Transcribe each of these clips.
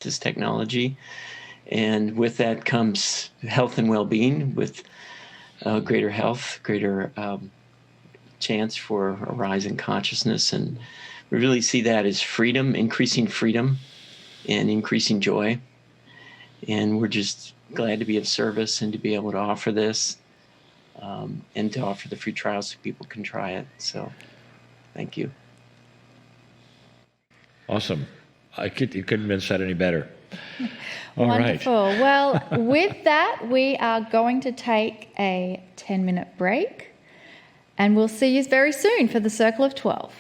this technology. And with that comes health and well-being, with greater health, greater chance for a rise in consciousness. And we really see that as freedom, increasing freedom and increasing joy. And we're just glad to be of service and to be able to offer this and to offer the free trial so people can try it. So thank you. Awesome. You couldn't have been said any better. All Wonderful. right. Well, with that, we are going to take a 10-minute break, and we'll see you very soon for the Circle of 12.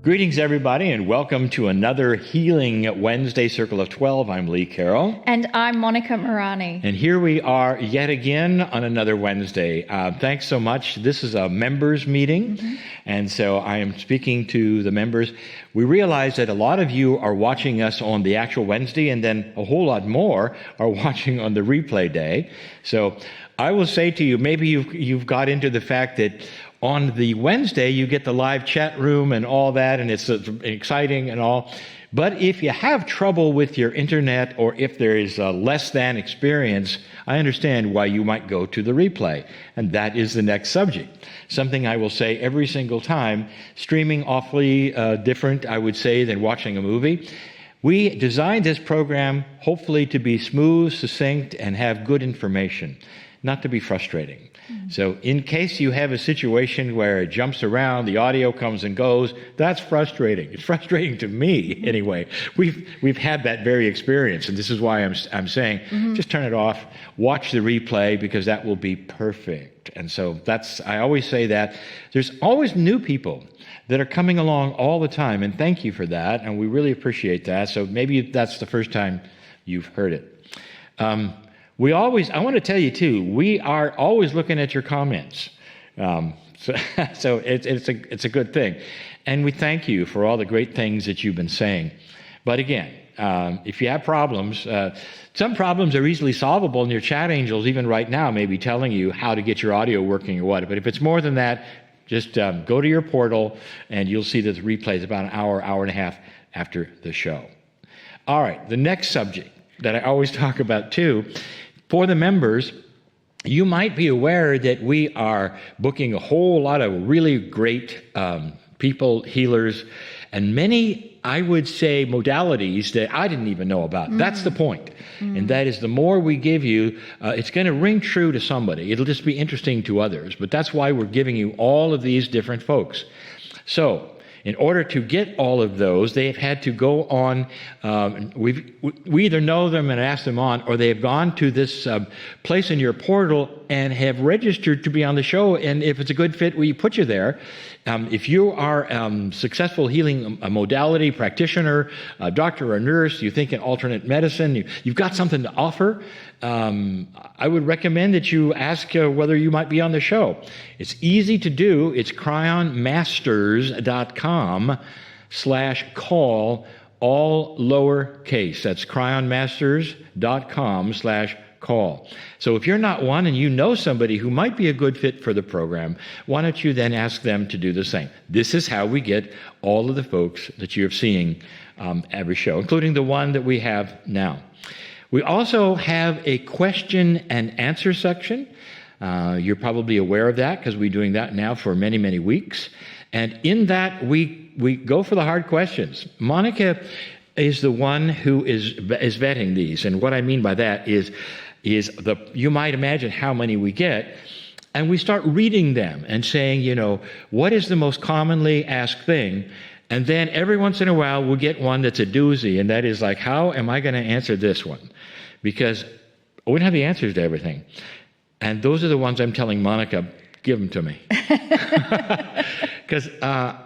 Greetings, everybody, and welcome to another Healing Wednesday Circle of 12. I'm Lee Carroll. And I'm Monika Muranyi. And here we are yet again on another Wednesday. Thanks so much. This is a members meeting, and so I am speaking to the members. We realize that a lot of you are watching us on the actual Wednesday, and then a whole lot more are watching on the replay day. So I will say to you, maybe you've got into the fact that on the Wednesday, you get the live chat room and all that, and it's exciting and all. But if you have trouble with your internet, or if there is a less than experience, I understand why you might go to the replay. And that is the next subject. Something I will say every single time, streaming awfully different, I would say, than watching a movie. We designed this program hopefully to be smooth, succinct, and have good information, not to be frustrating. So in case you have a situation where it jumps around, the audio comes and goes, that's frustrating. It's frustrating to me anyway. We've had that very experience, and this is why I'm saying just turn it off, watch the replay, because that will be perfect. And so I always say that. There's always new people that are coming along all the time, and thank you for that, and we really appreciate that. So maybe that's the first time you've heard it. I want to tell you too, we are always looking at your comments. So it's a good thing. And we thank you for all the great things that you've been saying. But again, if you have problems, some problems are easily solvable, and your chat angels, even right now, may be telling you how to get your audio working or what. But if it's more than that, just go to your portal, and you'll see that the replay is about an hour and a half after the show. All right, the next subject that I always talk about too, for the members, you might be aware that we are booking a whole lot of really great people, healers, and many, I would say, modalities that I didn't even know about. That's the point. And that is, the more we give you, it's going to ring true to somebody. It'll just be interesting to others. But that's why we're giving you all of these different folks. So in order to get all of those, they have had to go on, we either know them and ask them on, or they have gone to this place in your portal and have registered to be on the show. And if it's a good fit, we put you there. If you are successful healing a modality practitioner, a doctor or a nurse, you think in alternate medicine, you've got something to offer, I would recommend that you ask whether you might be on the show. It's easy to do. It's cryonmasters.com/call, all lowercase. That's cryonmasters.com/call. So if you're not one and you know somebody who might be a good fit for the program, why don't you then ask them to do the same? This is how we get all of the folks that you're seeing every show, including the one that we have now. We also have a question and answer section. You're probably aware of that because we're doing that now for many, many weeks. And in that, we go for the hard questions. Monika is the one who is vetting these. And what I mean by that is you might imagine how many we get. And we start reading them and saying, what is the most commonly asked thing? And then every once in a while, we'll get one that's a doozy, and that is like, how am I going to answer this one? Because we don't have the answers to everything. And those are the ones I'm telling Monika, give them to me. Because how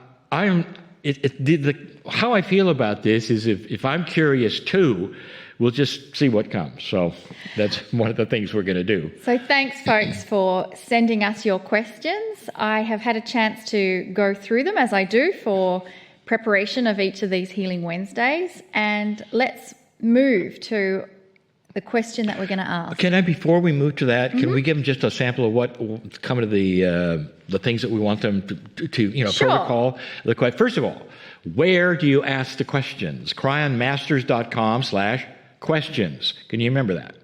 I feel about this is if I'm curious too, we'll just see what comes. So that's one of the things we're going to do. So thanks, folks, for sending us your questions. I have had a chance to go through them, as I do for preparation of each of these Healing Wednesdays. And let's move to the question that we're going to ask. Before we move to that, can we give them just a sample of what come to the things that we want them to Sure. protocol? First of all, where do you ask the questions? cryonmasters.com/questions. Can you remember that?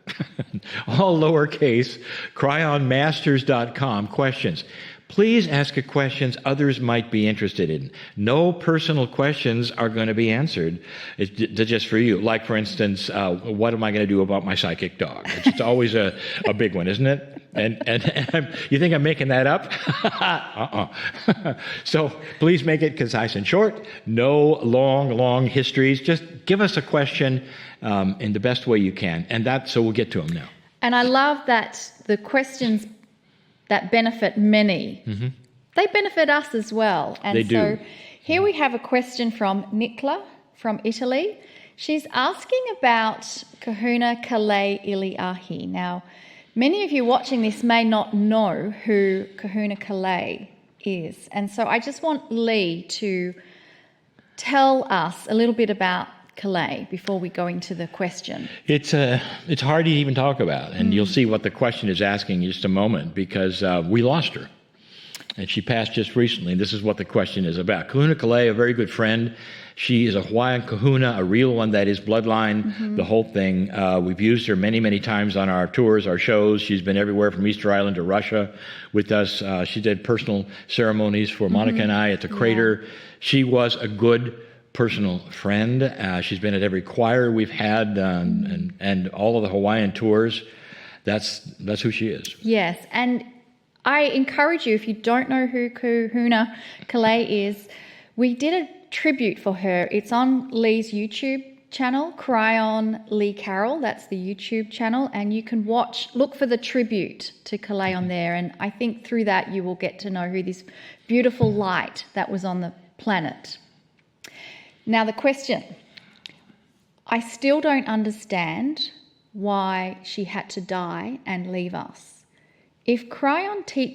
All lowercase, cryonmasters.com, questions. Please ask questions others might be interested in. No personal questions are going to be answered. It's just for you. Like, for instance, what am I going to do about my psychic dog? It's always a big one, isn't it? And you think I'm making that up? So please make it concise and short. No long histories. Just give us a question in the best way you can. So we'll get to them now. And I love that the questions that benefit many, they benefit us as well. And they do. So Here we have a question from Nikla from Italy. She's asking about Kahuna Klay Ilia. Now, many of you watching this may not know who Kahuna Klay is. And so I just want Lee to tell us a little bit about Klay before we go into the question. It's hard to even talk about, and you'll see what the question is asking in just a moment, because we lost her. And she passed just recently. This is what the question is about. Kahuna Klay, a very good friend. She is a Hawaiian kahuna, a real one, that is bloodline, the whole thing. We've used her many, many times on our tours, our shows. She's been everywhere from Easter Island to Russia with us. She did personal ceremonies for Monika and I at the crater. She was a good personal friend. She's been at every choir we've had and all of the Hawaiian tours. That's who she is. Yes, and I encourage you, if you don't know who Kahuna Klay is, we did a tribute for her. It's on Lee's YouTube channel, Kryon Lee Carroll. That's the YouTube channel, and you can look for the tribute to Klay on there. And I think through that you will get to know who this beautiful light that was on the planet. Now the question, I still don't understand why she had to die and leave us. If Kryon teaches